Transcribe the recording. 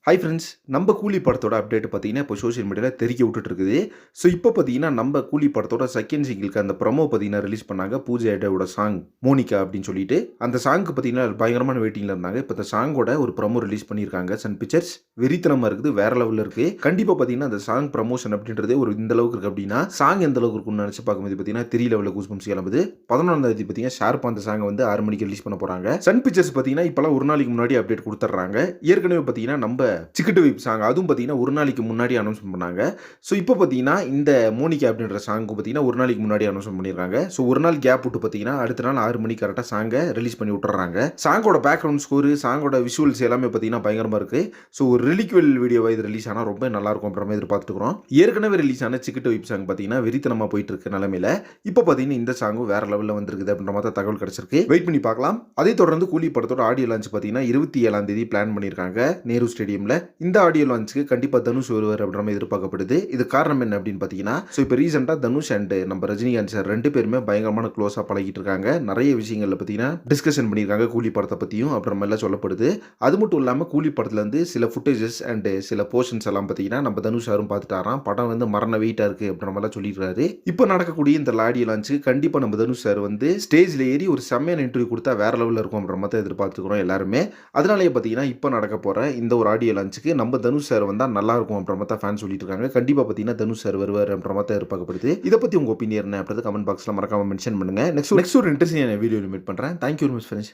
Hi friends, நம்ம கூலி படத்தோட அப்டேட் பார்த்தீங்கன்னா, இப்போ சோசியல் மீடியால தெறிக்க விட்டுட்டு இருக்குது. ஸோ இப்போ பார்த்தீங்கன்னா, நம்ம கூலி படத்தோட செகண்ட் சிங்கிள்க்கு அந்த ப்ரொமோ பார்த்தீங்கன்னா ரிலீஸ் பண்ணாங்க. பூஜா ஹெக்டேவோட சாங் மோனிகா அப்படின்னு சொல்லிட்டு. அந்த சாங்க்கு பார்த்தீங்கன்னா பயங்கரமான வெயிட்டிங்ல இருந்தாங்க. இப்போ அந்த சாங்கோட ஒரு ப்ரொமோ ரிலீஸ் பண்ணியிருக்காங்க. சன் பிக்சர்ஸ் வெறித்தனமா இருக்குது. வேற லெவல்ல இருக்கு. கண்டிப்பா பார்த்தீங்கன்னா, அந்த சாங் ப்ரமோஷன் அப்படின்றதே ஒரு இந்த அளவுக்கு இருக்கு அப்படின்னா, சாங் எந்த அளவுக்கு இருக்கும்னு நினைச்சு பார்க்கும்போது பார்த்தீங்கன்னா, 3 லெவல்ல கூஸ்பம்ஸ் கிளம்புது. 11ஆம் தேதி பார்த்தீங்கன்னா, ஷார்ப்பா அந்த சாங்க வந்து 6 மணிக்கு ரிலீஸ் பண்ண போறாங்க. சன் பிக்சர்ஸ் பார்த்தீங்கன்னா, இப்பலாம் ஒரு நாளைக்கு முன்னாடி அப்டேட் குடுத்துடுறாங்க. ஏற்கனவே பார்த்தீங்கன்னா, நம்ம சிக்கிட்டு வைப் சாங் அதுவும் பார்த்தீங்கன்னா, ஒரு நாளைக்கு முன்னாடி அனௌன்ஸ்மென்ட் பண்ணாங்க. ஸோ இப்போ பார்த்தீங்கன்னா, இந்த மோனிகா அப்படின்ற சாங்க்கு பார்த்தீங்கன்னா, ஒரு நாளைக்கு முன்னாடி அனௌன்ஸ்மென்ட் பண்ணியிருக்காங்க. ஸோ ஒரு நாள் கேப் விட்டு பார்த்தீங்கன்னா, அடுத்த நாள் 6 மணிக்கு கரெக்ட்டா சாங்க ரிலீஸ் பண்ணி விட்டுர்றாங்க. சாங்கோட பேக்ரவுண்ட் ஸ்கோர், சாங்கோட விஷுவல்ஸ் எல்லாமே பார்த்தீங்கன்னா, பயங்கரமா இருக்கு. ஸோ ஒரு ரிலிக்வல் வீடியோவா இது ரிலீஸ் ஆனா ரொம்ப நல்லாயிருக்கும் அப்படின்ற மாதிரி எதிர்பார்த்துக்கிறோம். ஏற்கனவே ரிலீஸ் ஆன சிக்கிட்டு வைப் சாங் பார்த்தீங்கன்னா, வெறித்தனமா போயிட்டு இருக்க நிலைமையில, இப்போ பார்த்தீங்கன்னா, இந்த சாங்கும் வேற லெவல்ல வந்திருக்குது அப்படின்ற மாதிரி தகவல் கிடைச்சிருக்கு. வெயிட் பண்ணி பார்க்கலாம். அதை தொடர்ந்து கூலி படத்தோட ஆடியோ லான்ச் பார்த்தீங்கன்னா, 27ஆம் தேதி பிளான் பண்ணியிருக்காங்க நேரு ஸ்டேடியம்ல. இந்த ஆடியோ லான்ச்சுக்கு கண்டிப்பா தனுஷ் வருவார் அப்படின்ற மாதிரி எதிர்பார்க்கப்படுது. இது காரணம் என்ன அப்படின்னு பார்த்தீங்கன்னா, ஸோ இப்போ ரீசெண்டா தனுஷ் அண்ட் நம்ம ரஜினிகாந்த் சார் 2 பேருமே பயங்கரமான க்ளோஸா பழகிட்டு இருக்காங்க. நிறைய விஷயங்கள்ல பார்த்தீங்கன்னா டிஸ்கஷன் பண்ணியிருக்காங்க கூலி படத்தை பத்தியும் அப்புறம் எல்லாம் சொல்லப்படுது. அது மட்டும் இல்லாம கூலி படத்துல இருந்து சில ஃபுட்டேஜஸ் அண்ட் சில போர்ஷன்ஸ் எல்லாம் பார்த்தீங்கன்னா நம்ம தனுஷ் சாரும் பார்த்துட்டாராம். படம் வந்து மரண வெயிட்டா இருக்கு அப்படின்ற மாதிரி சொல்லிடுறாரு. இப்போ நடக்கக்கூடிய இந்த ஆடியோ லான்ச்சுக்கு கண்டிப்பா நம்ம தனுஷ் சார் வந்து ஸ்டேஜ்ல ஏறி ஒரு செம்மையான இன்டர்வியூ கொடுத்தா வேற லெவல்ல இருக்கும் அப்படின்ற மாதிரி எதிர்பார்த்துக்கிறோம் எல்லாருமே. அதனாலேயே பார்த்தீங்கன்னா இப்போ நடக்க போற இந்த ஒரு ஆடியோ லான்ச்சுக்கு நம்ம தனுஷ் சார் வந்தா நல்லா இருக்கும் அப்படின்ற மாதிரி ஃபேன் சொல்லிட்டு இருக்காங்க. கண்டிப்பா பார்த்தீங்கன்னா தனுஷ் சார் வருவார் அப்படின்ற மாதிரி எதிர்பார்க்கப்படுது. இதை பத்தி உங்க ஒப்பீனியன் என்ன அப்படின்றத கமெண்ட் பாக்ஸ்ல மறக்காம மென்ஷன் பண்ணுங்க. நெக்ஸ்ட் ஒரு இன்ட்ரெஸ்டிங்கான வீடியோவில் மீட் பண்றேன். Thank you very much friends.